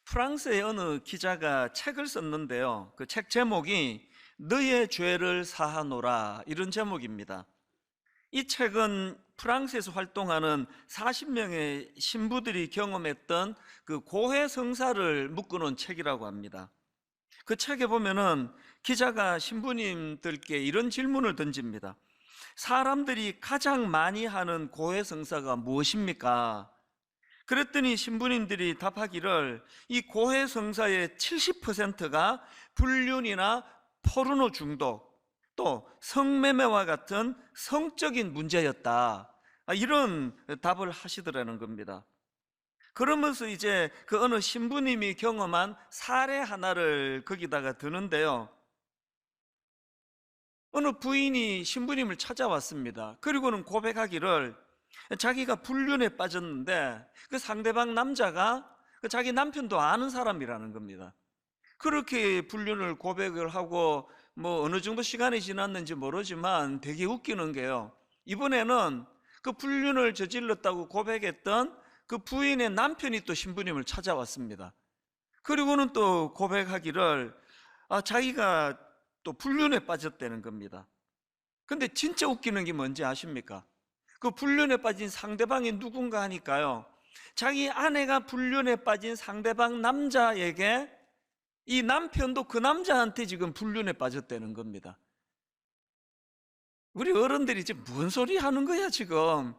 프랑스의 어느 기자가 책을 썼는데요. 그 책 제목이 너의 죄를 사하노라, 이런 제목입니다. 이 책은 프랑스에서 활동하는 40명의 신부들이 경험했던 그 고해 성사를 묶어놓은 책이라고 합니다. 그 책에 보면은 기자가 신부님들께 이런 질문을 던집니다. 사람들이 가장 많이 하는 고해 성사가 무엇입니까? 그랬더니 신부님들이 답하기를 이 고해 성사의 70%가 불륜이나 포르노 중독, 또 성매매와 같은 성적인 문제였다, 이런 답을 하시더라는 겁니다. 그러면서 이제 그 어느 신부님이 경험한 사례 하나를 거기다가 드는데요. 어느 부인이 신부님을 찾아왔습니다. 그리고는 고백하기를 자기가 불륜에 빠졌는데 그 상대방 남자가 그 자기 남편도 아는 사람이라는 겁니다. 그렇게 불륜을 고백을 하고 뭐 어느 정도 시간이 지났는지 모르지만 되게 웃기는 게요, 이번에는 그 불륜을 저질렀다고 고백했던 그 부인의 남편이 또 신부님을 찾아왔습니다. 그리고는 또 고백하기를 자기가 또 불륜에 빠졌다는 겁니다. 근데 진짜 웃기는 게 뭔지 아십니까? 그 불륜에 빠진 상대방이 누군가 하니까요, 자기 아내가 불륜에 빠진 상대방 남자에게 이 남편도 그 남자한테 지금 불륜에 빠졌다는 겁니다. 우리 어른들이 지금 뭔 소리 하는 거야 지금?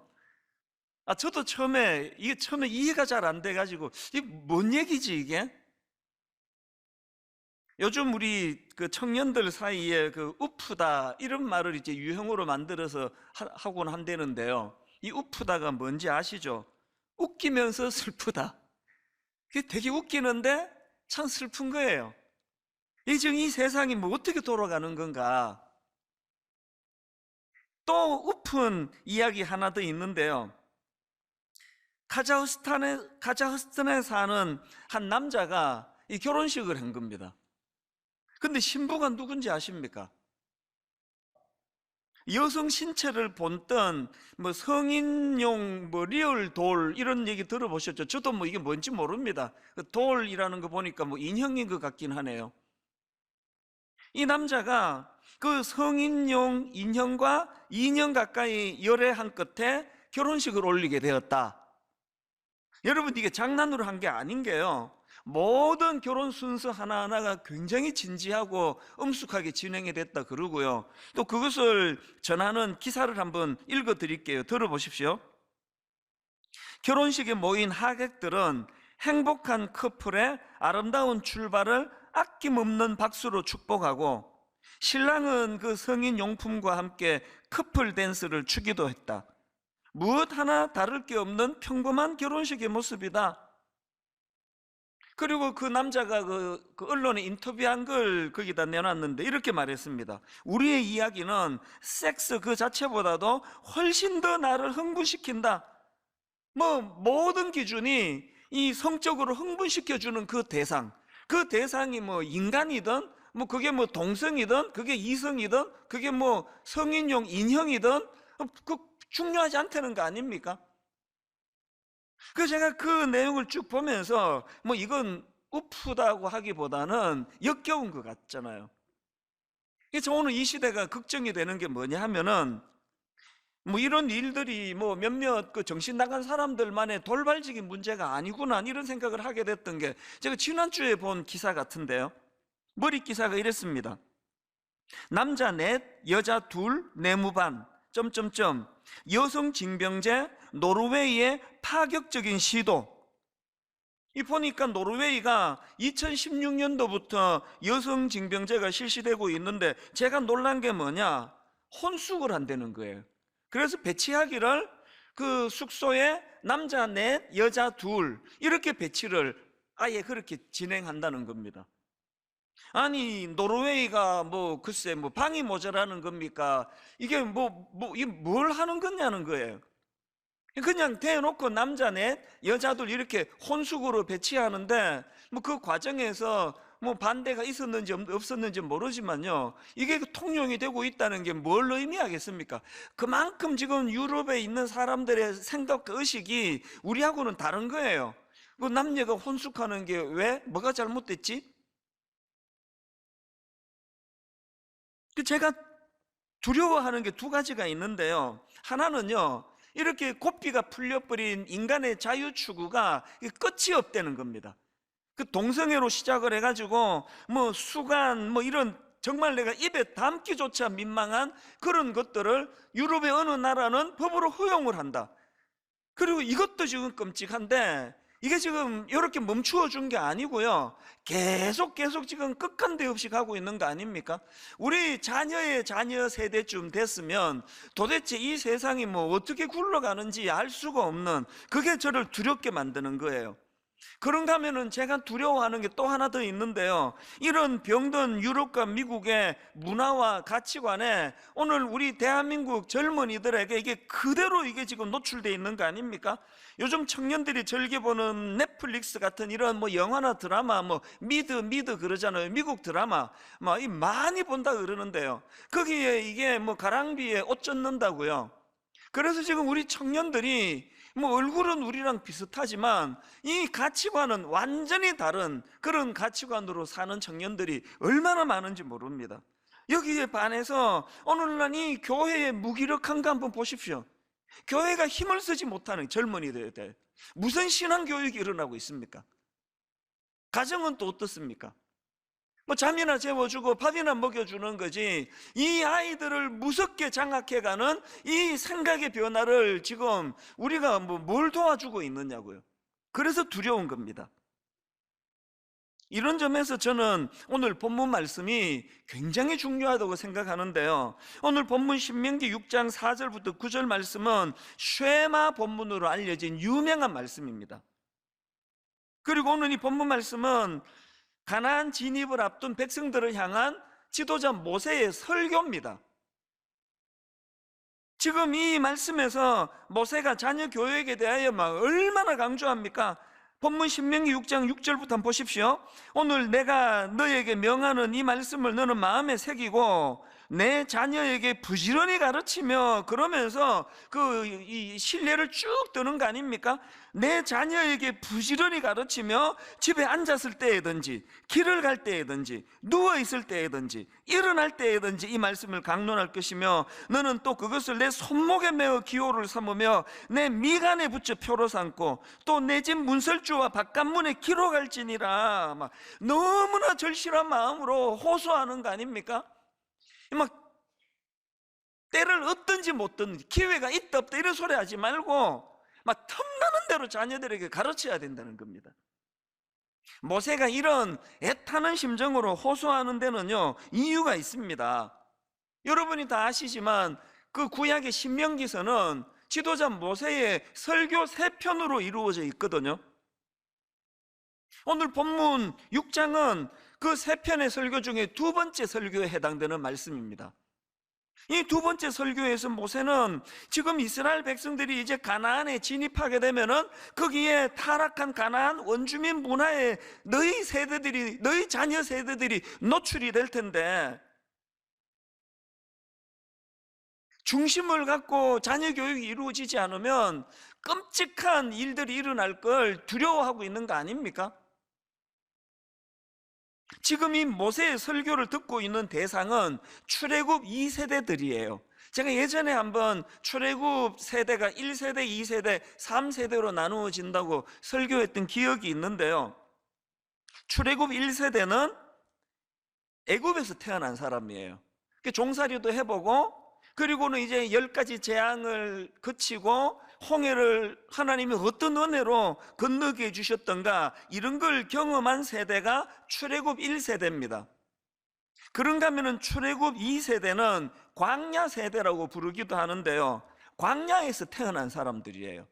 저도 처음에 이해가 잘 안 돼가지고 이게 뭔 얘기지 이게? 요즘 우리 그 청년들 사이에 그 우프다, 이런 말을 이제 유형으로 만들어서 하곤 한다는데요. 이 우프다가 뭔지 아시죠? 웃기면서 슬프다. 그게 되게 웃기는데 참 슬픈 거예요. 지금 이 세상이 뭐 어떻게 돌아가는 건가? 또 웃픈 이야기 하나 더 있는데요. 카자흐스탄에 사는 한 남자가 이 결혼식을 한 겁니다. 근데 신부가 누군지 아십니까? 여성 신체를 본떤 뭐 성인용 뭐 리얼 돌, 이런 얘기 들어보셨죠? 저도 뭐 이게 뭔지 모릅니다. 그 돌이라는 거 보니까 뭐 인형인 것 같긴 하네요. 이 남자가 그 성인용 인형과 2년 가까이 열애한 끝에 결혼식을 올리게 되었다. 여러분, 이게 장난으로 한 게 아닌 게요, 모든 결혼 순서 하나하나가 굉장히 진지하고 엄숙하게 진행이 됐다 그러고요, 또 그것을 전하는 기사를 한번 읽어 드릴게요. 들어보십시오. 결혼식에 모인 하객들은 행복한 커플의 아름다운 출발을 아낌없는 박수로 축복하고, 신랑은 그 성인 용품과 함께 커플 댄스를 추기도 했다. 무엇 하나 다를 게 없는 평범한 결혼식의 모습이다. 그리고 그 남자가 그 언론에 인터뷰한 걸 거기다 내놨는데 이렇게 말했습니다. 우리의 이야기는 섹스 그 자체보다도 훨씬 더 나를 흥분시킨다. 뭐 모든 기준이 이 성적으로 흥분시켜주는 그 대상이 뭐 인간이든 뭐 그게 뭐 동성이든 그게 이성이든 그게 뭐 성인용 인형이든 그 중요하지 않다는 거 아닙니까? 제가 그 내용을 쭉 보면서 뭐 이건 우프다고 하기보다는 역겨운 것 같잖아요. 그래서 오늘 이 시대가 걱정이 되는 게 뭐냐 하면은 뭐 이런 일들이 뭐 몇몇 그 정신 나간 사람들만의 돌발적인 문제가 아니구나, 이런 생각을 하게 됐던 게 제가 지난주에 본 기사 같은데요. 머리 기사가 이랬습니다. 남자 넷, 여자 둘, 내무반 여성 징병제 노르웨이의 파격적인 시도. 이 보니까 노르웨이가 2016년도부터 여성 징병제가 실시되고 있는데 제가 놀란 게 뭐냐, 혼숙을 한다는 거예요. 그래서 배치하기를 그 숙소에 남자 넷, 여자 둘, 이렇게 배치를 아예 그렇게 진행한다는 겁니다. 아니, 노르웨이가 뭐 글쎄 뭐 방이 모자라는 겁니까? 이게 이게 뭘 하는 거냐는 거예요. 그냥 대놓고 남자 넷, 여자 둘 이렇게 혼숙으로 배치하는데 뭐 그 과정에서 뭐 반대가 있었는지 없었는지 모르지만요, 이게 통용이 되고 있다는 게 뭘 의미하겠습니까? 그만큼 지금 유럽에 있는 사람들의 생각과 의식이 우리하고는 다른 거예요. 그 남녀가 혼숙하는 게 왜? 뭐가 잘못됐지? 제가 두려워하는 게 두 가지가 있는데요. 하나는요, 이렇게 고삐가 풀려버린 인간의 자유 추구가 끝이 없다는 겁니다. 그 동성애로 시작을 해가지고 뭐 수간 뭐 이런 정말 내가 입에 담기조차 민망한 그런 것들을 유럽의 어느 나라는 법으로 허용을 한다. 그리고 이것도 지금 끔찍한데 이게 지금 이렇게 멈추어 준 게 아니고요, 계속 지금 끝간데 없이 가고 있는 거 아닙니까? 우리 자녀의 자녀 세대쯤 됐으면 도대체 이 세상이 뭐 어떻게 굴러가는지 알 수가 없는, 그게 저를 두렵게 만드는 거예요. 그런가 하면은 제가 두려워하는 게 또 하나 더 있는데요, 이런 병든 유럽과 미국의 문화와 가치관에 오늘 우리 대한민국 젊은이들에게 이게 그대로 이게 지금 노출되어 있는 거 아닙니까? 요즘 청년들이 즐겨 보는 넷플릭스 같은 이런 뭐 영화나 드라마, 뭐 미드 그러잖아요. 미국 드라마 막 많이 본다 그러는데요, 거기에 이게 뭐 가랑비에 옷 젖는다고요. 그래서 지금 우리 청년들이 뭐 얼굴은 우리랑 비슷하지만 이 가치관은 완전히 다른 그런 가치관으로 사는 청년들이 얼마나 많은지 모릅니다. 여기에 반해서 오늘날 이 교회의 무기력한가 한번 보십시오. 교회가 힘을 쓰지 못하는 젊은이들에 무슨 신앙교육이 일어나고 있습니까? 가정은 또 어떻습니까? 뭐 잠이나 재워주고 밥이나 먹여주는 거지, 이 아이들을 무섭게 장악해가는 이 생각의 변화를 지금 우리가 뭘 도와주고 있느냐고요. 그래서 두려운 겁니다. 이런 점에서 저는 오늘 본문 말씀이 굉장히 중요하다고 생각하는데요, 오늘 본문 신명기 6장 4절부터 9절 말씀은 쉐마 본문으로 알려진 유명한 말씀입니다. 그리고 오늘 이 본문 말씀은 가나안 진입을 앞둔 백성들을 향한 지도자 모세의 설교입니다. 지금 이 말씀에서 모세가 자녀 교육에 대하여 막 얼마나 강조합니까? 본문 신명기 6장 6절부터 한번 보십시오. 오늘 내가 너에게 명하는 이 말씀을 너는 마음에 새기고 내 자녀에게 부지런히 가르치며, 그러면서 이 신뢰를 쭉 드는 거 아닙니까? 내 자녀에게 부지런히 가르치며 집에 앉았을 때에든지 길을 갈 때에든지 누워있을 때에든지 일어날 때에든지 이 말씀을 강론할 것이며, 너는 또 그것을 내 손목에 메어 기호를 삼으며 내 미간에 붙여 표로 삼고 또 내 집 문설주와 바깥문에 기록할지니라. 막 너무나 절실한 마음으로 호소하는 거 아닙니까? 막 때를 얻든지 못 듣는지, 기회가 있다 없다 이런 소리 하지 말고 막 틈나는 대로 자녀들에게 가르쳐야 된다는 겁니다. 모세가 이런 애타는 심정으로 호소하는 데는요, 이유가 있습니다. 여러분이 다 아시지만 그 구약의 신명기서는 지도자 모세의 설교 3편으로 이루어져 있거든요. 오늘 본문 6장은 그 3편의 설교 중에 두 번째 설교에 해당되는 말씀입니다. 이 두 번째 설교에서 모세는 지금 이스라엘 백성들이 이제 가나안에 진입하게 되면은 거기에 타락한 가나안 원주민 문화에 너희 세대들이, 너희 자녀 세대들이 노출이 될 텐데, 중심을 갖고 자녀 교육이 이루어지지 않으면 끔찍한 일들이 일어날 걸 두려워하고 있는 거 아닙니까? 지금 이 모세의 설교를 듣고 있는 대상은 출애굽 2세대들이에요. 제가 예전에 한번 출애굽 세대가 1세대, 2세대, 3세대로 나누어진다고 설교했던 기억이 있는데요, 출애굽 1세대는 애굽에서 태어난 사람이에요. 종살이도 해보고, 그리고는 이제 10가지 재앙을 거치고 홍해를 하나님이 어떤 은혜로 건너게 해주셨던가, 이런 걸 경험한 세대가 출애굽 1세대입니다. 그런가 하면 출애굽 2세대는 광야 세대라고 부르기도 하는데요, 광야에서 태어난 사람들이에요.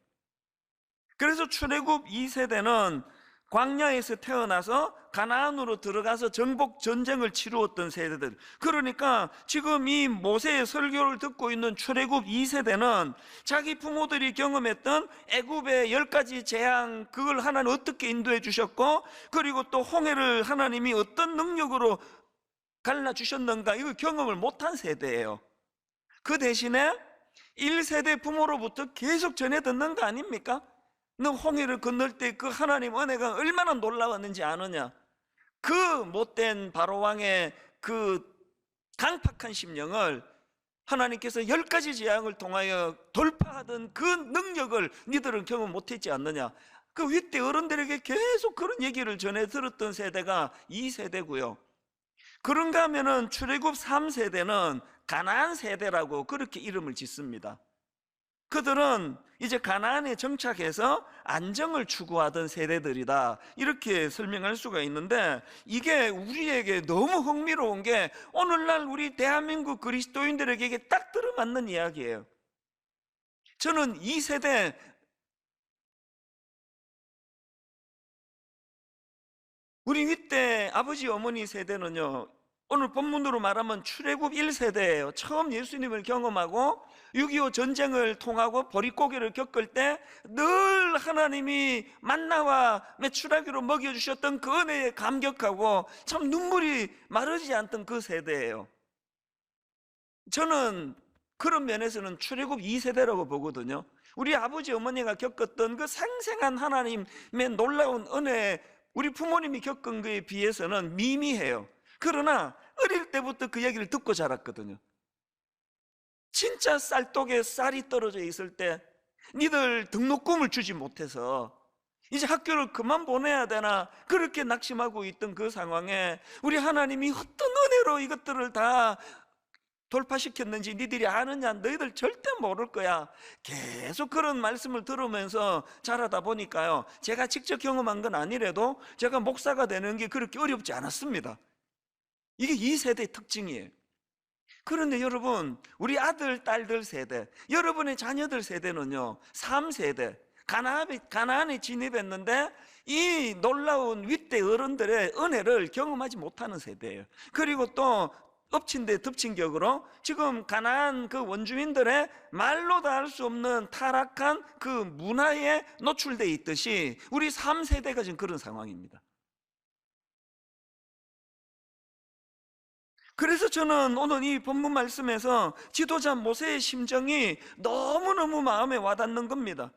그래서 출애굽 2세대는 광야에서 태어나서 가나안으로 들어가서 정복 전쟁을 치루었던 세대들. 그러니까 지금 이 모세의 설교를 듣고 있는 출애굽 2세대는 자기 부모들이 경험했던 애굽의 10가지 재앙, 그걸 하나님 어떻게 인도해 주셨고, 그리고 또 홍해를 하나님이 어떤 능력으로 갈라주셨는가, 이거 경험을 못한 세대예요. 그 대신에 1세대 부모로부터 계속 전해 듣는 거 아닙니까? 너 홍해를 건널 때 그 하나님 은혜가 얼마나 놀라웠는지 아느냐? 그 못된 바로왕의 그 강팍한 심령을 하나님께서 10가지 재앙을 통하여 돌파하던 그 능력을 니들은 경험 못했지 않느냐? 그 윗대 어른들에게 계속 그런 얘기를 전해 들었던 세대가 이 세대고요. 그런가 하면은 출애굽 3세대는 가나안 세대라고 그렇게 이름을 짓습니다. 그들은 이제 가나안에 정착해서 안정을 추구하던 세대들이다, 이렇게 설명할 수가 있는데, 이게 우리에게 너무 흥미로운 게 오늘날 우리 대한민국 그리스도인들에게 딱 들어맞는 이야기예요. 저는 이 세대, 우리 윗대 아버지 어머니 세대는요, 오늘 본문으로 말하면 출애굽 1세대예요. 처음 예수님을 경험하고 6.25 전쟁을 통하고 보릿고개를 겪을 때 늘 하나님이 만나와 메추라기로 먹여주셨던 그 은혜에 감격하고 참 눈물이 마르지 않던 그 세대예요. 저는 그런 면에서는 출애굽 2세대라고 보거든요. 우리 아버지 어머니가 겪었던 그 생생한 하나님의 놀라운 은혜, 우리 부모님이 겪은 거에 비해서는 미미해요. 그러나 어릴 때부터 그 얘기를 듣고 자랐거든요. 진짜 쌀독에 쌀이 떨어져 있을 때 니들 등록금을 주지 못해서 이제 학교를 그만 보내야 되나 그렇게 낙심하고 있던 그 상황에 우리 하나님이 어떤 은혜로 이것들을 다 돌파시켰는지 니들이 아느냐? 너희들 절대 모를 거야. 계속 그런 말씀을 들으면서 자라다 보니까요, 제가 직접 경험한 건 아니래도 제가 목사가 되는 게 그렇게 어렵지 않았습니다. 이게 2세대의 특징이에요. 그런데 여러분, 우리 아들, 딸들 세대, 여러분의 자녀들 세대는요 3세대 가나안에 진입했는데 이 놀라운 윗대 어른들의 은혜를 경험하지 못하는 세대예요. 그리고 또 엎친 데 덮친 격으로 지금 가나안 그 원주민들의 말로 다 할 수 없는 타락한 그 문화에 노출되어 있듯이 우리 3세대가 지금 그런 상황입니다. 그래서 저는 오늘 이 본문 말씀에서 지도자 모세의 심정이 너무너무 마음에 와닿는 겁니다.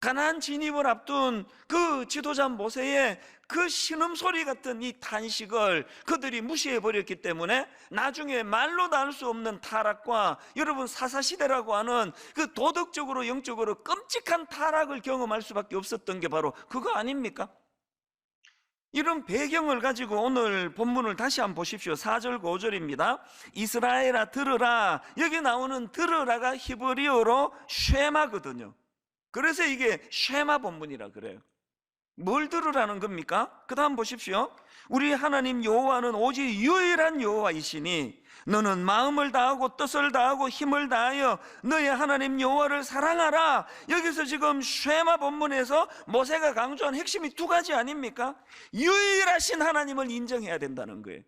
가나안 진입을 앞둔 그 지도자 모세의 그 신음소리 같은 이 탄식을 그들이 무시해버렸기 때문에 나중에 말로 다 할 수 없는 타락과 여러분 사사시대라고 하는 그 도덕적으로 영적으로 끔찍한 타락을 경험할 수밖에 없었던 게 바로 그거 아닙니까? 이런 배경을 가지고 오늘 본문을 다시 한번 보십시오. 4절 5절입니다 이스라엘아 들으라. 여기 나오는 들으라가 히브리어로 쉐마거든요. 그래서 이게 쉐마 본문이라 그래요. 뭘 들으라는 겁니까? 그 다음 보십시오. 우리 하나님 여호와는 오직 유일한 여호와이시니 너는 마음을 다하고 뜻을 다하고 힘을 다하여 너의 하나님 여호와를 사랑하라. 여기서 지금 쉐마 본문에서 모세가 강조한 핵심이 두 가지 아닙니까? 유일하신 하나님을 인정해야 된다는 거예요.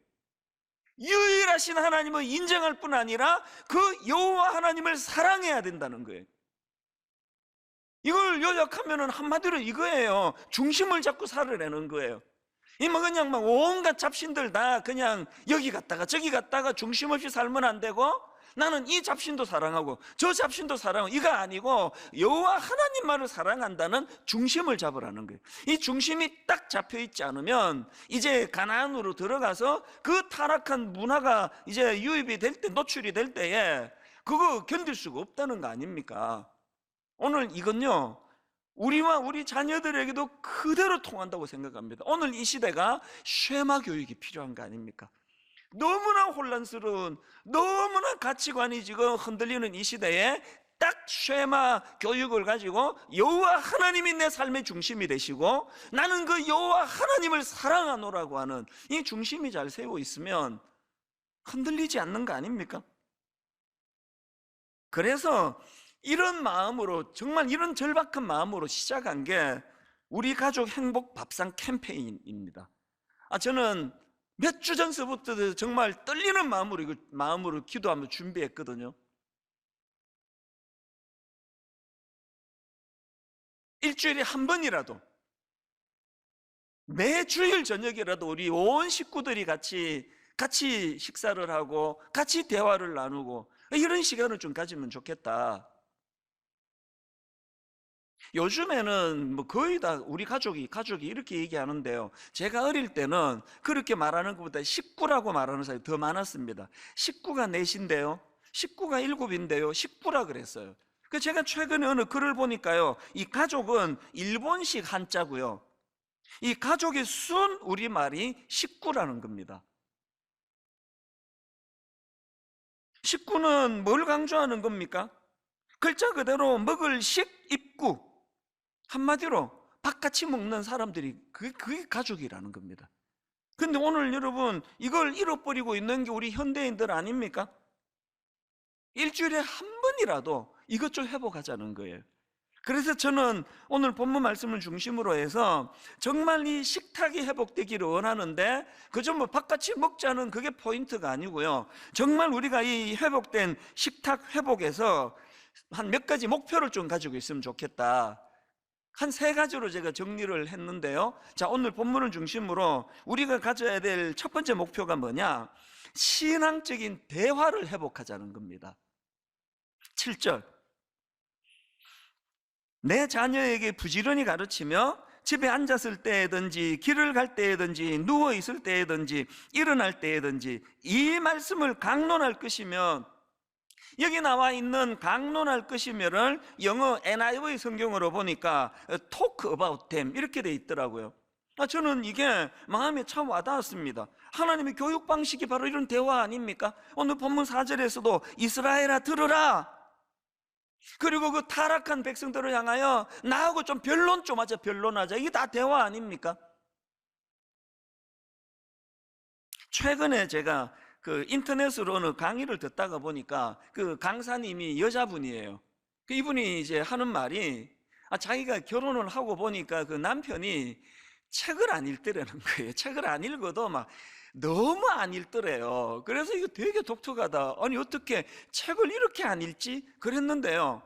유일하신 하나님을 인정할 뿐 아니라 그 여호와 하나님을 사랑해야 된다는 거예요. 이걸 요약하면 한마디로 이거예요. 중심을 잡고 살으라는 거예요. 그냥 막 온갖 잡신들 다 그냥 여기 갔다가 저기 갔다가 중심 없이 살면 안 되고, 나는 이 잡신도 사랑하고 저 잡신도 사랑하고, 이거 아니고 여호와 하나님만을 사랑한다는 중심을 잡으라는 거예요. 이 중심이 딱 잡혀 있지 않으면 이제 가나안으로 들어가서 그 타락한 문화가 이제 유입이 될 때, 노출이 될 때에 그거 견딜 수가 없다는 거 아닙니까? 오늘 이건요 우리와 우리 자녀들에게도 그대로 통한다고 생각합니다. 오늘 이 시대가 쉐마 교육이 필요한 거 아닙니까? 너무나 혼란스러운, 너무나 가치관이 지금 흔들리는 이 시대에 딱 쉐마 교육을 가지고 여호와 하나님이 내 삶의 중심이 되시고 나는 그 여호와 하나님을 사랑하노라고 하는 이 중심이 잘 세워 있으면 흔들리지 않는 거 아닙니까? 그래서 이런 마음으로, 정말 이런 절박한 마음으로 시작한 게 우리 가족 행복 밥상 캠페인입니다. 저는 몇 주 전서부터 정말 떨리는 마음으로 기도하며 준비했거든요. 일주일에 한 번이라도, 매주일 저녁이라도 우리 온 식구들이 같이 식사를 하고 같이 대화를 나누고 이런 시간을 좀 가지면 좋겠다. 요즘에는 뭐 거의 다 우리 가족이 이렇게 얘기하는데요. 제가 어릴 때는 그렇게 말하는 것보다 식구라고 말하는 사람이 더 많았습니다. 식구가 넷인데요, 식구가 일곱인데요, 식구라 그랬어요. 그 제가 최근에 어느 글을 보니까요, 이 가족은 일본식 한자고요, 이 가족의 순 우리말이 식구라는 겁니다. 식구는 뭘 강조하는 겁니까? 글자 그대로 먹을 식, 입구, 한마디로 밥 같이 먹는 사람들이 그게 가족이라는 겁니다. 근데 오늘 여러분, 이걸 잃어버리고 있는 게 우리 현대인들 아닙니까? 일주일에 한 번이라도 이것 좀 회복하자는 거예요. 그래서 저는 오늘 본문 말씀을 중심으로 해서 정말 이 식탁이 회복되기를 원하는데, 그저 뭐 밥같이 먹자는 그게 포인트가 아니고요, 정말 우리가 이 회복된 식탁 회복에서 한 몇 가지 목표를 좀 가지고 있으면 좋겠다. 한 세 가지로 제가 정리를 했는데요. 자, 오늘 본문을 중심으로 우리가 가져야 될 첫 번째 목표가 뭐냐? 신앙적인 대화를 회복하자는 겁니다. 7절, 내 자녀에게 부지런히 가르치며 집에 앉았을 때든지 길을 갈 때든지 누워 있을 때든지 일어날 때든지 이 말씀을 강론할 것이며, 여기 나와 있는 강론할 것이며를 영어 NIV 성경으로 보니까 talk about them 이렇게 돼 있더라고요. 저는 이게 마음에 참 와닿았습니다. 하나님의 교육 방식이 바로 이런 대화 아닙니까? 오늘 본문 4절에서도 이스라엘아 들으라, 그리고 그 타락한 백성들을 향하여 나하고 좀 변론 좀 하자, 변론하자. 이게 다 대화 아닙니까? 최근에 제가 그 인터넷으로 어느 강의를 듣다가 보니까 그 강사님이 여자분이에요. 그 이분이 이제 하는 말이, 자기가 결혼을 하고 보니까 그 남편이 책을 안 읽더라는 거예요. 책을 안 읽어도 막 너무 안 읽더래요. 그래서 이거 되게 독특하다. 아니 어떻게 책을 이렇게 안 읽지? 그랬는데요,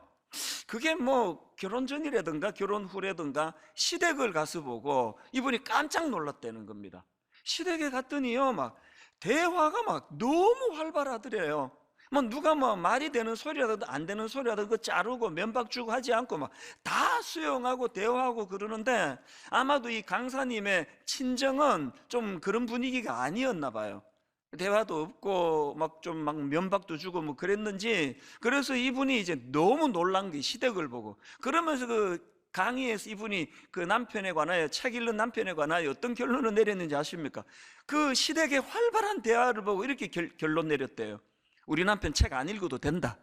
그게 뭐 결혼 전이라든가 결혼 후라든가 시댁을 가서 보고 이분이 깜짝 놀랐다는 겁니다. 시댁에 갔더니요, 막 대화가 막 너무 활발하더래요. 뭐 누가 뭐 말이 되는 소리라도 안 되는 소리라도 그 자르고 면박 주고 하지 않고 막 다 수용하고 대화하고 그러는데, 아마도 이 강사님의 친정은 좀 그런 분위기가 아니었나 봐요. 대화도 없고 막 좀 막 면박도 주고 뭐 그랬는지, 그래서 이분이 이제 너무 놀란 게 시댁을 보고, 그러면서 그 강의에서 이분이 그 남편에 관하여, 책 읽는 남편에 관하여 어떤 결론을 내렸는지 아십니까? 그 시댁의 활발한 대화를 보고 이렇게 결론 내렸대요. 우리 남편 책 안 읽어도 된다.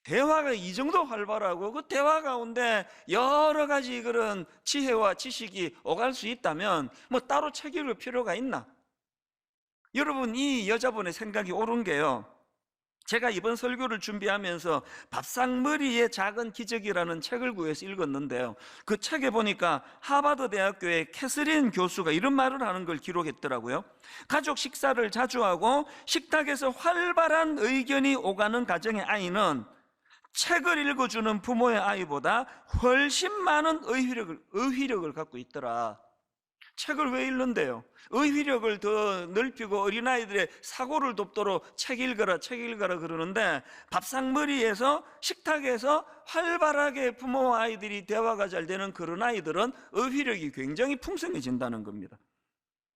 대화가 이 정도 활발하고 그 대화 가운데 여러 가지 그런 지혜와 지식이 오갈 수 있다면 뭐 따로 책 읽을 필요가 있나? 여러분, 이 여자분의 생각이 옳은 게요, 제가 이번 설교를 준비하면서 밥상머리의 작은 기적이라는 책을 구해서 읽었는데요, 그 책에 보니까 하버드 대학교의 캐서린 교수가 이런 말을 하는 걸 기록했더라고요. 가족 식사를 자주 하고 식탁에서 활발한 의견이 오가는 가정의 아이는 책을 읽어주는 부모의 아이보다 훨씬 많은 의휘력을 갖고 있더라. 책을 왜 읽는데요? 의휘력을 더 넓히고 어린아이들의 사고를 돕도록 책 읽어라 그러는데, 밥상머리에서 식탁에서 활발하게 부모와 아이들이 대화가 잘 되는 그런 아이들은 의휘력이 굉장히 풍성해진다는 겁니다.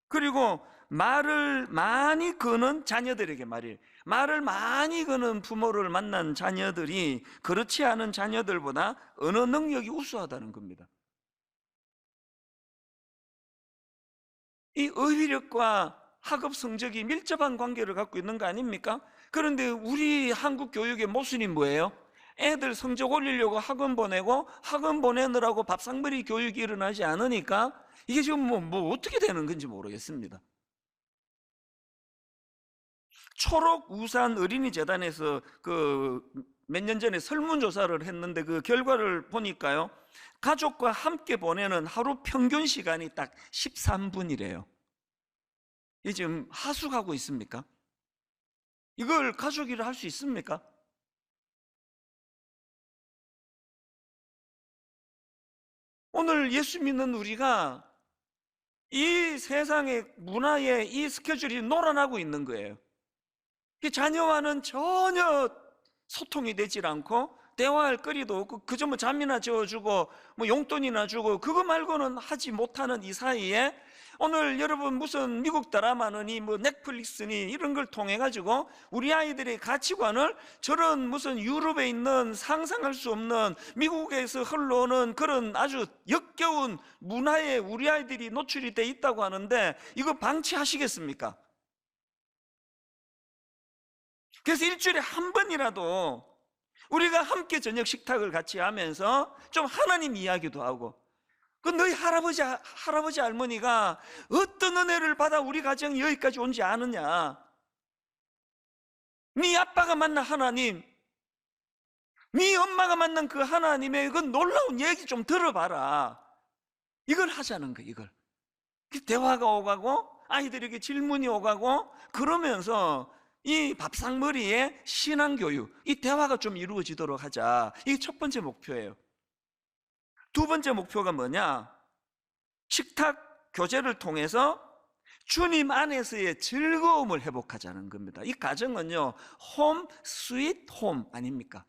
그리고 말을 많이 거는 자녀들에게 말이에요, 말을 많이 거는 부모를 만난 자녀들이 그렇지 않은 자녀들보다 언어 능력이 우수하다는 겁니다. 이 어휘력과 학업 성적이 밀접한 관계를 갖고 있는 거 아닙니까? 그런데 우리 한국 교육의 모순이 뭐예요? 애들 성적 올리려고 학원 보내고 학원 보내느라고 밥상머리 교육이 일어나지 않으니까 이게 지금 뭐 어떻게 되는 건지 모르겠습니다. 초록 우산 어린이재단에서 그 몇 년 전에 설문조사를 했는데 그 결과를 보니까요, 가족과 함께 보내는 하루 평균 시간이 딱 13분이래요. 이게 지금 하수가고 있습니까? 이걸 가족이라 할 수 있습니까? 오늘 예수 믿는 우리가 이 세상의 문화에 이 스케줄이 놀아나고 있는 거예요. 자녀와는 전혀 소통이 되질 않고 대화할 거리도 없고 그저 뭐 잠이나 재워주고 뭐 용돈이나 주고 그거 말고는 하지 못하는 이 사이에 오늘 여러분 무슨 미국 드라마느니 뭐 넷플릭스니 이런 걸 통해 가지고 우리 아이들의 가치관을 저런 무슨 유럽에 있는 상상할 수 없는 미국에서 흘러오는 그런 아주 역겨운 문화에 우리 아이들이 노출이 돼 있다고 하는데 이거 방치하시겠습니까? 그래서 일주일에 한 번이라도 우리가 함께 저녁 식탁을 같이 하면서 좀 하나님 이야기도 하고, 그 너희 할아버지 할머니가 어떤 은혜를 받아 우리 가정이 여기까지 온지 아느냐? 네 아빠가 만난 하나님, 네 엄마가 만난 그 하나님의 그 놀라운 얘기 좀 들어봐라. 이걸 하자는 거예요. 이걸 대화가 오가고 아이들에게 질문이 오가고 그러면서 이 밥상머리에 신앙교육, 이 대화가 좀 이루어지도록 하자. 이게 첫 번째 목표예요. 두 번째 목표가 뭐냐? 식탁 교제를 통해서 주님 안에서의 즐거움을 회복하자는 겁니다. 이 가정은요, 홈 스윗 홈 아닙니까?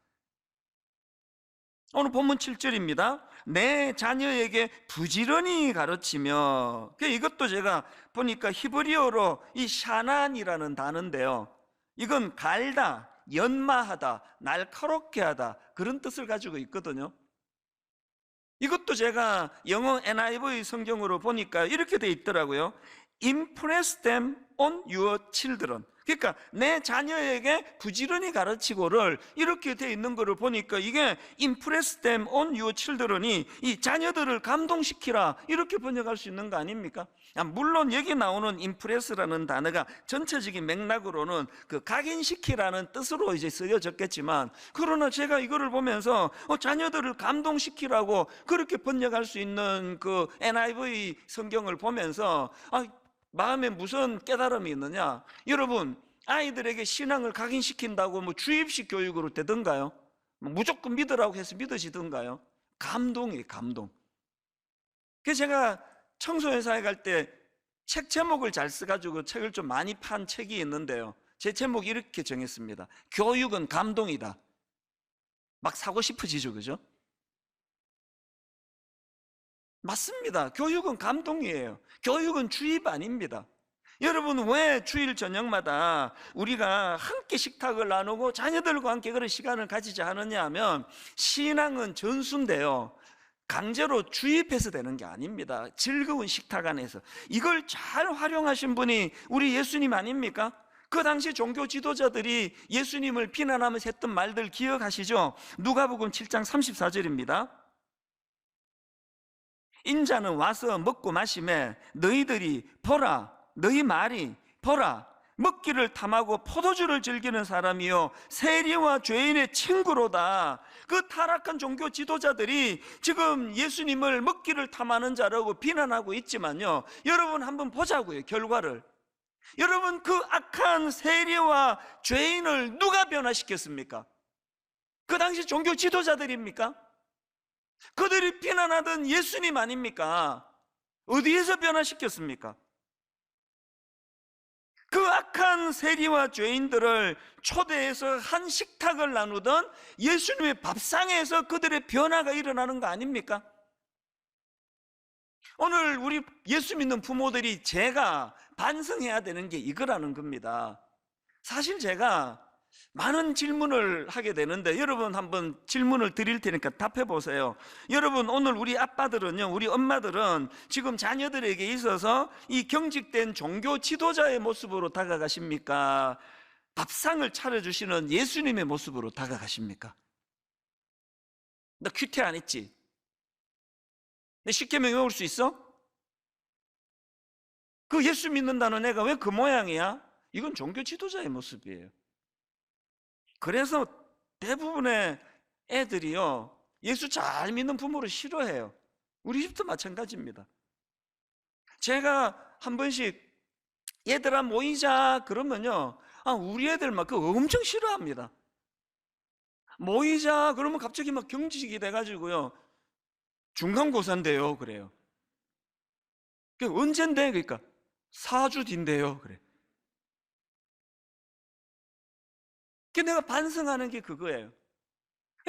오늘 본문 7절입니다. 내 자녀에게 부지런히 가르치며, 이것도 제가 보니까 히브리어로 이 샤난이라는 단어인데요, 이건 갈다, 연마하다, 날카롭게 하다, 그런 뜻을 가지고 있거든요. 이것도 제가 영어 NIV 성경으로 보니까 이렇게 돼 있더라고요. Impress them on your children. 그러니까 내 자녀에게 부지런히 가르치고를 이렇게 돼 있는 거를 보니까 이게 Impress them on your children이 이 자녀들을 감동시키라 이렇게 번역할 수 있는 거 아닙니까? 물론 여기 나오는 impress라는 단어가 전체적인 맥락으로는 그 각인시키라는 뜻으로 이제 쓰여졌겠지만, 그러나 제가 이거를 보면서 자녀들을 감동시키라고 그렇게 번역할 수 있는 그 NIV 성경을 보면서 마음에 무슨 깨달음이 있느냐? 여러분, 아이들에게 신앙을 각인시킨다고 뭐 주입식 교육으로 되던가요? 무조건 믿으라고 해서 믿어지던가요? 감동이에요, 감동. 그래서 제가 청소년사에 갈 때 책 제목을 잘 써가지고 책을 좀 많이 판 책이 있는데요, 제 제목이 이렇게 정했습니다. 교육은 감동이다. 막 사고 싶어지죠, 그죠? 맞습니다. 교육은 감동이에요. 교육은 주입 아닙니다. 여러분, 왜 주일 저녁마다 우리가 함께 식탁을 나누고 자녀들과 함께 그런 시간을 가지자 하느냐 하면, 신앙은 전수인데요, 강제로 주입해서 되는 게 아닙니다. 즐거운 식탁 안에서 이걸 잘 활용하신 분이 우리 예수님 아닙니까? 그 당시 종교 지도자들이 예수님을 비난하면서 했던 말들 기억하시죠? 누가복음 7장 34절입니다. 인자는 와서 먹고 마시매 너희들이 보라, 너희 말이 보라, 먹기를 탐하고 포도주를 즐기는 사람이요 세리와 죄인의 친구로다. 그 타락한 종교 지도자들이 지금 예수님을 먹기를 탐하는 자라고 비난하고 있지만요, 여러분 한번 보자고요, 결과를. 여러분, 그 악한 세리와 죄인을 누가 변화시켰습니까? 그 당시 종교 지도자들입니까? 그들이 비난하던 예수님 아닙니까? 어디에서 변화시켰습니까? 그 악한 세리와 죄인들을 초대해서 한 식탁을 나누던 예수님의 밥상에서 그들의 변화가 일어나는 거 아닙니까? 오늘 우리 예수 믿는 부모들이 제가 반성해야 되는 게 이거라는 겁니다. 사실 제가 많은 질문을 하게 되는데, 여러분 한번 질문을 드릴 테니까 답해 보세요. 여러분, 오늘 우리 아빠들은요, 우리 엄마들은 지금 자녀들에게 있어서 이 경직된 종교 지도자의 모습으로 다가가십니까? 밥상을 차려주시는 예수님의 모습으로 다가가십니까? 너 큐티 안 했지? 내 십계명 외울 수 있어? 그 예수 믿는다는 애가 왜 그 모양이야? 이건 종교 지도자의 모습이에요. 그래서 대부분의 애들이요, 예수 잘 믿는 부모를 싫어해요. 우리 집도 마찬가지입니다. 제가 한 번씩 얘들아 모이자 그러면요, 우리 애들 막 그거 엄청 싫어합니다. 모이자 그러면 갑자기 막 경직이 돼가지고요, 중간고사인데요 그래요. 언젠데? 그러니까 4주 뒤인데요 그래. 내가 반성하는 게 그거예요.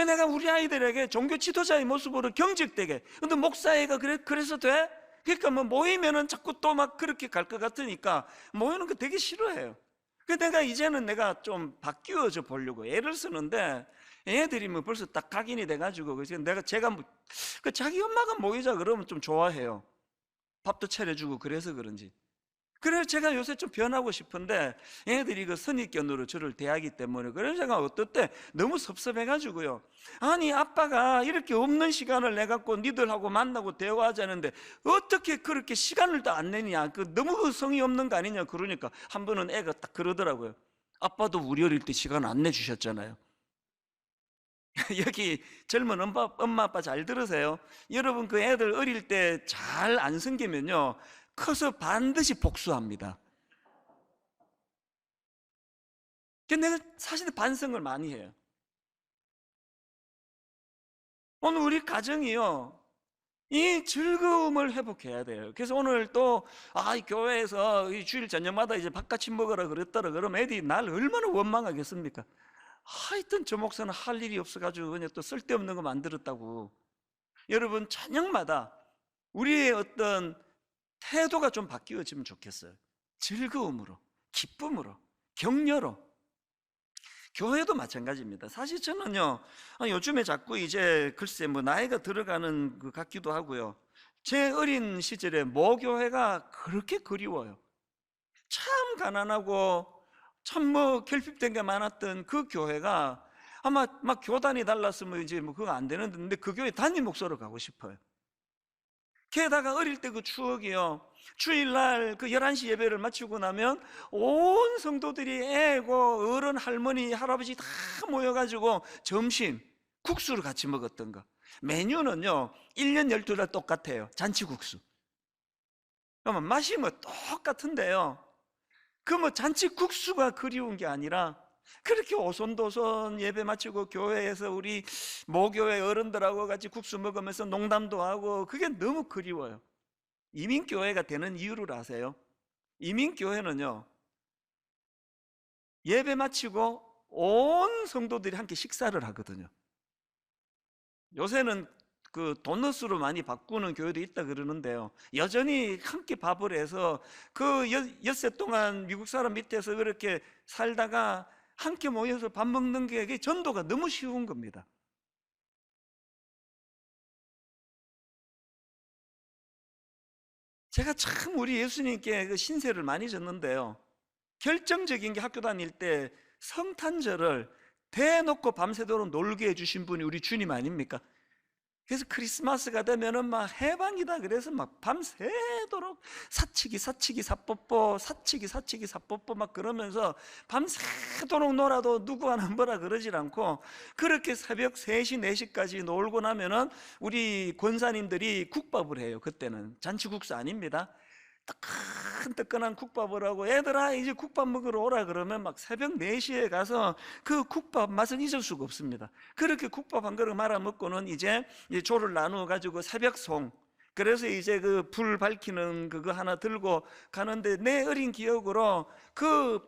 내가 우리 아이들에게 종교 지도자의 모습으로 경직되게, 근데 목사애가 그래서 돼? 그러니까 뭐 모이면은 자꾸 또 막 그렇게 갈 것 같으니까 모이는 거 되게 싫어해요. 내가 이제는 내가 좀 바뀌어져 보려고 애를 쓰는데, 애들이 뭐 벌써 딱 각인이 돼가지고, 그래서 제가 그 자기 엄마가 모이자 그러면 좀 좋아해요. 밥도 차려주고 그래서 그런지. 그래서 제가 요새 좀 변하고 싶은데, 애들이 그 선입견으로 저를 대하기 때문에, 그래서 제가 어떨 때 너무 섭섭해가지고요. 아니, 아빠가 이렇게 없는 시간을 내갖고 니들하고 만나고 대화하자는데 어떻게 그렇게 시간을 다 안 내냐, 그 너무 성의 없는 거 아니냐. 그러니까 한 번은 애가 딱 그러더라고요. 아빠도 우리 어릴 때 시간 안 내주셨잖아요. 여기 젊은 엄마 아빠 잘 들으세요. 여러분, 그 애들 어릴 때 잘 안 섬기면요, 커서 반드시 복수합니다. 내가 사실 반성을 많이 해요. 오늘 우리 가정이요, 이 즐거움을 회복해야 돼요. 그래서 오늘 또 이 교회에서 이 주일 저녁마다 이제 바깥집 먹으라 그랬더라 그러면 애들이 날 얼마나 원망하겠습니까? 하여튼 저 목사는 할 일이 없어가지고 그냥 또 쓸데없는 거 만들었다고. 여러분, 저녁마다 우리의 어떤 태도가 좀 바뀌어지면 좋겠어요. 즐거움으로, 기쁨으로, 격려로. 교회도 마찬가지입니다. 사실 저는요, 요즘에 자꾸 이제 글쎄 뭐 나이가 들어가는 그 같기도 하고요, 제 어린 시절에 모교회가 그렇게 그리워요. 참 가난하고 참 뭐 결핍된 게 많았던 그 교회가, 아마 막 교단이 달랐으면 이제 뭐 그거 안 되는데 그 교회 담임 목사로 가고 싶어요. 게다가 어릴 때 그 추억이요, 주일날 그 11시 예배를 마치고 나면 온 성도들이 애고 어른 할머니 할아버지 다 모여가지고 점심 국수를 같이 먹었던 거. 메뉴는요 1년 12달 똑같아요. 잔치국수. 그러면 맛이 뭐 똑같은데요, 그 뭐 잔치국수가 그리운 게 아니라 그렇게 오손도손 예배 마치고 교회에서 우리 모교회 어른들하고 같이 국수 먹으면서 농담도 하고, 그게 너무 그리워요. 이민교회가 되는 이유를 아세요? 이민교회는요, 예배 마치고 온 성도들이 함께 식사를 하거든요. 요새는 그 도너스로 많이 바꾸는 교회도 있다 그러는데요, 여전히 함께 밥을 해서 그 엿새 동안 미국 사람 밑에서 그렇게 살다가 함께 모여서 밥 먹는 게 전도가 너무 쉬운 겁니다. 제가 참 우리 예수님께 그 신세를 많이 졌는데요, 결정적인 게 학교 다닐 때 성탄절을 대놓고 밤새도록 놀게 해주신 분이 우리 주님 아닙니까? 그래서 크리스마스가 되면은 막 해방이다 그래서 막 밤새도록 사치기 사뽀뽀 사치기 사뽀뽀 막 그러면서 밤새도록 놀아도 누구 하나 뭐라 그러질 않고, 그렇게 새벽 3시 4시까지 놀고 나면은 우리 권사님들이 국밥을 해요. 그때는 잔치국수 아닙니다. 뜨끈뜨끈한 국밥을 하고, 애들아 이제 국밥 먹으러 오라 그러면 막 새벽 4시에 가서 그 국밥 맛은 잊을 수가 없습니다. 그렇게 국밥 한 그릇 말아 먹고는 이제 조를 나누어 가지고 새벽송, 그래서 이제 그 불 밝히는 그거 하나 들고 가는데, 내 어린 기억으로 그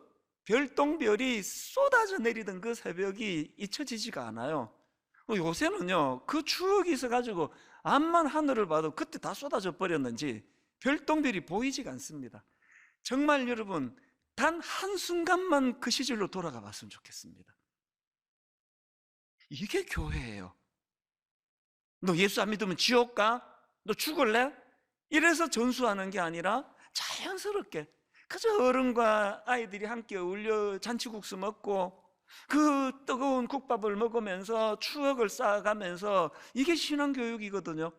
별똥별이 쏟아져 내리던 그 새벽이 잊혀지지가 않아요. 요새는요 그 추억이 있어 가지고 암만 하늘을 봐도 그때 다 쏟아져 버렸는지 별똥별이 보이지가 않습니다. 정말 여러분, 단 한순간만 그 시절로 돌아가 봤으면 좋겠습니다. 이게 교회예요. 너 예수 안 믿으면 지옥 가? 너 죽을래? 이래서 전수하는 게 아니라 자연스럽게 그저 어른과 아이들이 함께 어울려 잔치국수 먹고 그 뜨거운 국밥을 먹으면서 추억을 쌓아가면서, 이게 신앙교육이거든요.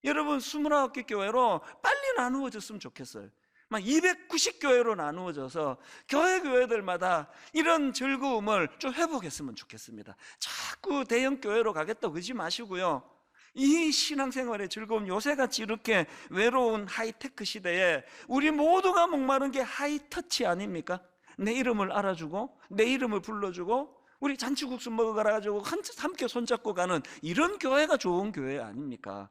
여러분, 29개 교회로 빨리 나누어졌으면 좋겠어요. 막 290교회로 나누어져서 교회들마다 이런 즐거움을 좀 회복했으면 좋겠습니다. 자꾸 대형 교회로 가겠다고 그러지 마시고요, 이 신앙생활의 즐거움, 요새같이 이렇게 외로운 하이테크 시대에 우리 모두가 목마른 게 하이터치 아닙니까? 내 이름을 알아주고 내 이름을 불러주고 우리 잔치국수 먹으러 가지고 함께 손잡고 가는 이런 교회가 좋은 교회 아닙니까?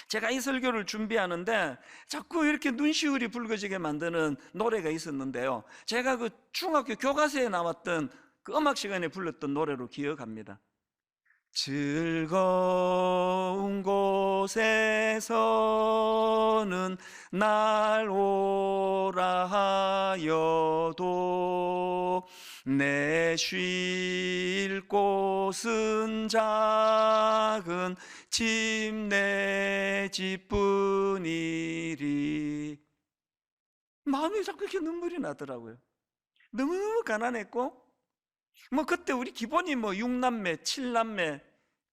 제가 이 설교를 준비하는데 자꾸 이렇게 눈시울이 붉어지게 만드는 노래가 있었는데요, 제가 그 중학교 교과서에 나왔던 그 음악 시간에 불렀던 노래로 기억합니다. 즐거운 곳에서는 날 오라 하여도 내 쉴 곳은 작은 집 내 집뿐이리. 마음이 자꾸 이렇게 눈물이 나더라고요. 너무 가난했고, 뭐 그때 우리 기본이 뭐 6남매, 7남매,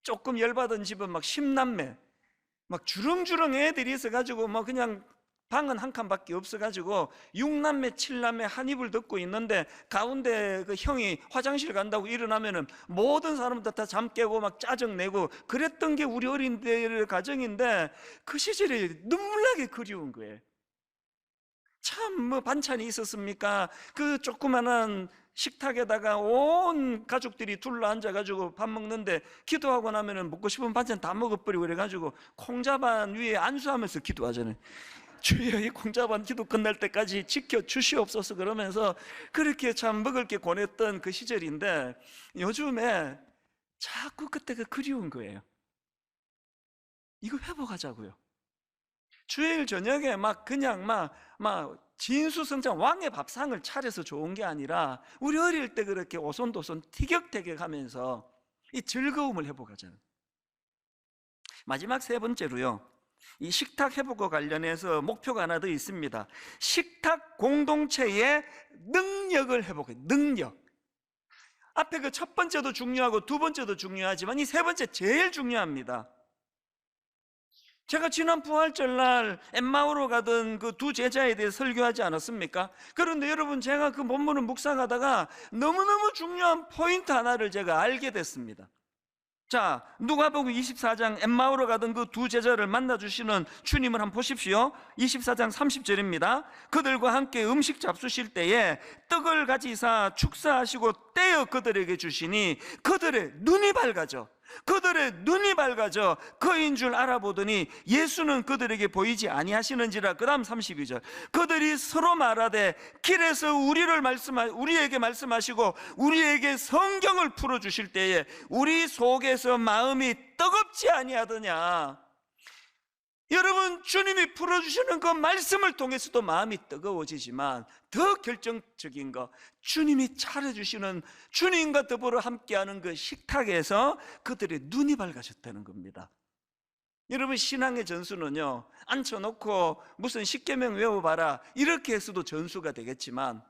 조금 열받은 집은 막 10남매, 막 주렁주렁 애들이 있어가지고 뭐 그냥 방은 한 칸밖에 없어가지고 6남매, 7남매 한 입을 덮고 있는데, 가운데 그 형이 화장실 간다고 일어나면은 모든 사람들 다 잠 깨고 막 짜증내고 그랬던 게 우리 어린 때의 가정인데, 그 시절이 눈물나게 그리운 거예요. 참 뭐 반찬이 있었습니까? 그 조그마한 식탁에다가 온 가족들이 둘러앉아가지고 밥 먹는데, 기도하고 나면은 먹고 싶은 반찬 다 먹어버리고 그래가지고 콩자반 위에 안수하면서 기도하잖아요. 주여, 이 콩자반 기도 끝날 때까지 지켜주시옵소서 그러면서 그렇게 참 먹을 게 권했던 그 시절인데, 요즘에 자꾸 그때가 그리운 거예요. 이거 회복하자고요. 주일 저녁에 막 그냥 막 진수성찬 왕의 밥상을 차려서 좋은 게 아니라, 우리 어릴 때 그렇게 오손도손 티격태격하면서 이 즐거움을 회복하자는. 마지막 세 번째로요, 이 식탁 회복과 관련해서 목표가 하나 더 있습니다. 식탁 공동체의 능력을 회복해. 능력. 앞에 그 첫 번째도 중요하고 두 번째도 중요하지만 이 세 번째 제일 중요합니다. 제가 지난 부활절날 엠마오로 가던 그 두 제자에 대해 설교하지 않았습니까? 그런데 여러분, 제가 그 본문을 묵상하다가 너무너무 중요한 포인트 하나를 제가 알게 됐습니다. 자, 누가복음 24장 엠마오로 가던 그 두 제자를 만나주시는 주님을 한번 보십시오. 24장 30절입니다. 그들과 함께 음식 잡수실 때에 떡을 가지사 축사하시고 떼어 그들에게 주시니 그들의 눈이 밝아져 그인 줄 알아보더니 예수는 그들에게 보이지 아니하시는지라. 그 다음 32절. 그들이 서로 말하되 길에서 우리에게 말씀하시고 우리에게 성경을 풀어주실 때에 우리 속에서 마음이 뜨겁지 아니하더냐. 여러분, 주님이 풀어주시는 그 말씀을 통해서도 마음이 뜨거워지지만 더 결정적인 거, 주님이 차려주시는, 주님과 더불어 함께하는 그 식탁에서 그들의 눈이 밝아졌다는 겁니다. 여러분, 신앙의 전수는요, 앉혀놓고 무슨 십계명 외워봐라 이렇게 해서도 전수가 되겠지만,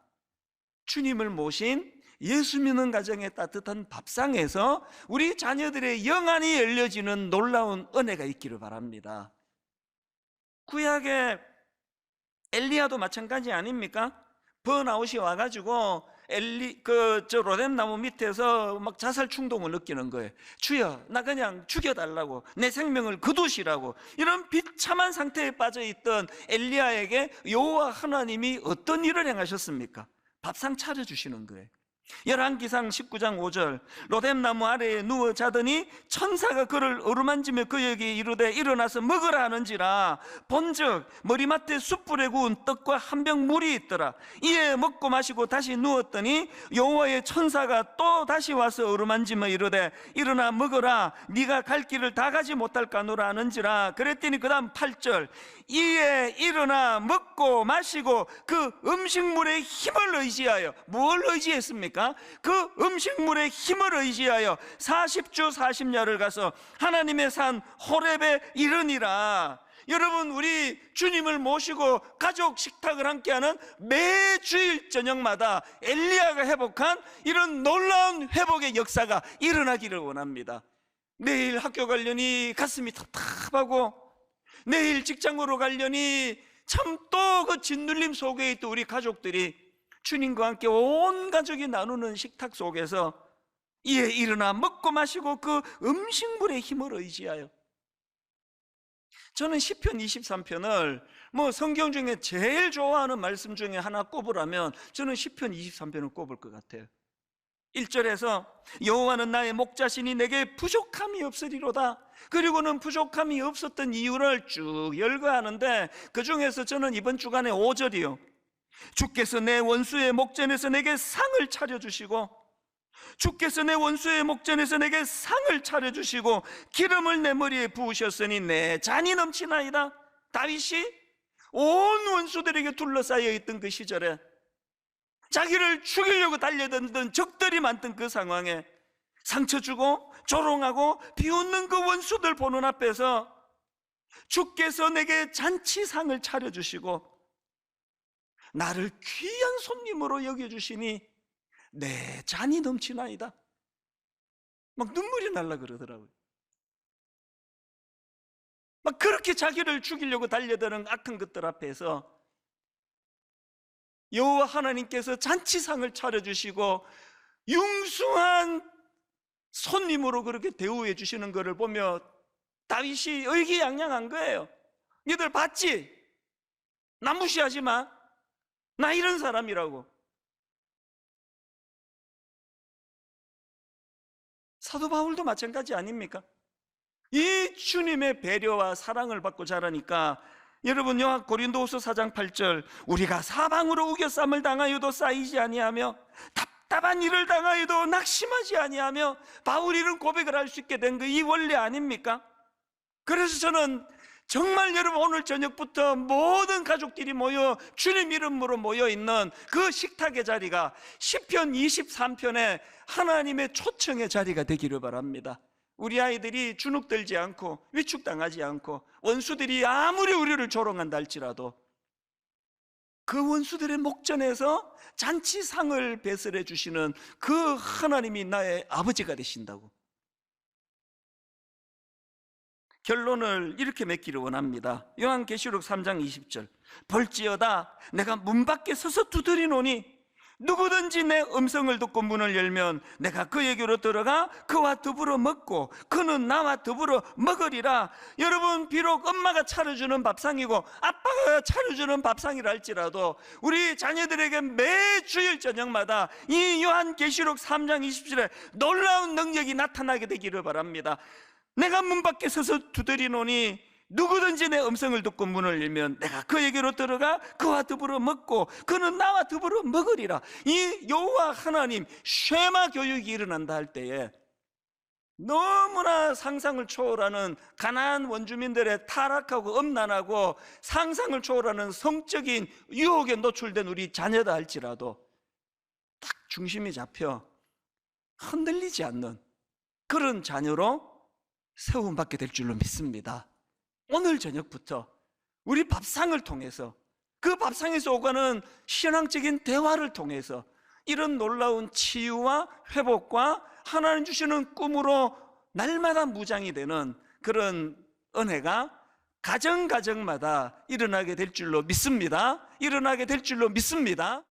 주님을 모신 예수 믿는 가정의 따뜻한 밥상에서 우리 자녀들의 영안이 열려지는 놀라운 은혜가 있기를 바랍니다. 구약의 엘리야도 마찬가지 아닙니까? 번아웃이 와가지고 로뎀 나무 밑에서 막 자살 충동을 느끼는 거예요. 주여, 나 그냥 죽여달라고, 내 생명을 거두시라고. 이런 비참한 상태에 빠져있던 엘리야에게 여호와 하나님이 어떤 일을 행하셨습니까? 밥상 차려주시는 거예요. 열왕기상 19장 5절. 로뎀나무 아래에 누워 자더니 천사가 그를 어루만지며 그에게 이르되 일어나서 먹으라 하는지라. 본즉 머리맡에 숯불에 구운 떡과 한 병 물이 있더라. 이에 먹고 마시고 다시 누웠더니 여호와의 천사가 또 다시 와서 어루만지며 이르되 일어나 먹으라, 네가 갈 길을 다 가지 못할까노라 하는지라. 그랬더니 그 다음 8절. 이에 일어나 먹고 마시고 그 음식물의 힘을 의지하여, 뭘 의지했습니까? 그 음식물의 힘을 의지하여 40주 40야를 가서 하나님의 산 호렙에 이르니라. 여러분, 우리 주님을 모시고 가족 식탁을 함께하는 매 주일 저녁마다 엘리야가 회복한 이런 놀라운 회복의 역사가 일어나기를 원합니다. 내일 학교 가려니 가슴이 답답하고, 내일 직장으로 가려니 참 또 그 짓눌림 속에 있던 우리 가족들이 주님과 함께 온 가족이 나누는 식탁 속에서 이에 일어나 먹고 마시고 그 음식물의 힘을 의지하여. 저는 시편 23편을 성경 중에 제일 좋아하는 말씀 중에 하나 꼽으라면 저는 시편 23편을 꼽을 것 같아요. 1절에서 여호와는 나의 목자시니 내게 부족함이 없으리로다. 그리고는 부족함이 없었던 이유를 쭉 열거하는데, 그 중에서 저는 이번 주간에 5절이요. 주께서 내 원수의 목전에서 내게 상을 차려주시고 주께서 내 원수의 목전에서 내게 상을 차려주시고 기름을 내 머리에 부으셨으니 내 잔이 넘치나이다. 다윗이 온 원수들에게 둘러싸여 있던 그 시절에, 자기를 죽이려고 달려들던 적들이 많던 그 상황에 상처 주고 조롱하고 비웃는 그 원수들 보는 앞에서 주께서 내게 잔치상을 차려주시고 나를 귀한 손님으로 여겨주시니 내 잔이 넘치나이다. 막 눈물이 날라 그러더라고요. 막 그렇게 자기를 죽이려고 달려드는 악한 것들 앞에서 여호와 하나님께서 잔치상을 차려주시고 융숭한 손님으로 그렇게 대우해 주시는 것을 보며 다윗이 의기양양한 거예요. 니들 봤지? 나 무시하지 마. 나 이런 사람이라고. 사도 바울도 마찬가지 아닙니까? 이 주님의 배려와 사랑을 받고 자라니까, 여러분 고린도후서 4장 8절, 우리가 사방으로 우겨쌈을 당하여도 쌓이지 아니하며 답답한 일을 당하여도 낙심하지 아니하며, 바울이 이런 고백을 할 수 있게 된 거 이 원리 아닙니까? 그래서 저는 정말 여러분 오늘 저녁부터 모든 가족들이 모여 주님 이름으로 모여있는 그 식탁의 자리가 시편 23편의 하나님의 초청의 자리가 되기를 바랍니다. 우리 아이들이 주눅들지 않고 위축당하지 않고 원수들이 아무리 우리를 조롱한다 할지라도 그 원수들의 목전에서 잔치상을 배설해 주시는 그 하나님이 나의 아버지가 되신다고. 결론을 이렇게 맺기를 원합니다. 요한계시록 3장 20절, 볼지어다 내가 문 밖에 서서 두드리노니 누구든지 내 음성을 듣고 문을 열면 내가 그에게로 들어가 그와 더불어 먹고 그는 나와 더불어 먹으리라. 여러분, 비록 엄마가 차려주는 밥상이고 아빠가 차려주는 밥상이라 할지라도 우리 자녀들에게 매 주일 저녁마다 이 요한계시록 3장 20절에 놀라운 능력이 나타나게 되기를 바랍니다. 내가 문 밖에 서서 두드리노니 누구든지 내 음성을 듣고 문을 열면 내가 그에게로 들어가 그와 더불어 먹고 그는 나와 더불어 먹으리라. 이 여호와 하나님 쉐마 교육이 일어난다 할 때에 너무나 상상을 초월하는 가나안 원주민들의 타락하고 음란하고 상상을 초월하는 성적인 유혹에 노출된 우리 자녀다 할지라도 딱 중심이 잡혀 흔들리지 않는 그런 자녀로 세움받게 될 줄로 믿습니다. 오늘 저녁부터 우리 밥상을 통해서, 그 밥상에서 오가는 신앙적인 대화를 통해서 이런 놀라운 치유와 회복과 하나님 주시는 꿈으로 날마다 무장이 되는 그런 은혜가 가정가정마다 일어나게 될 줄로 믿습니다. 일어나게 될 줄로 믿습니다.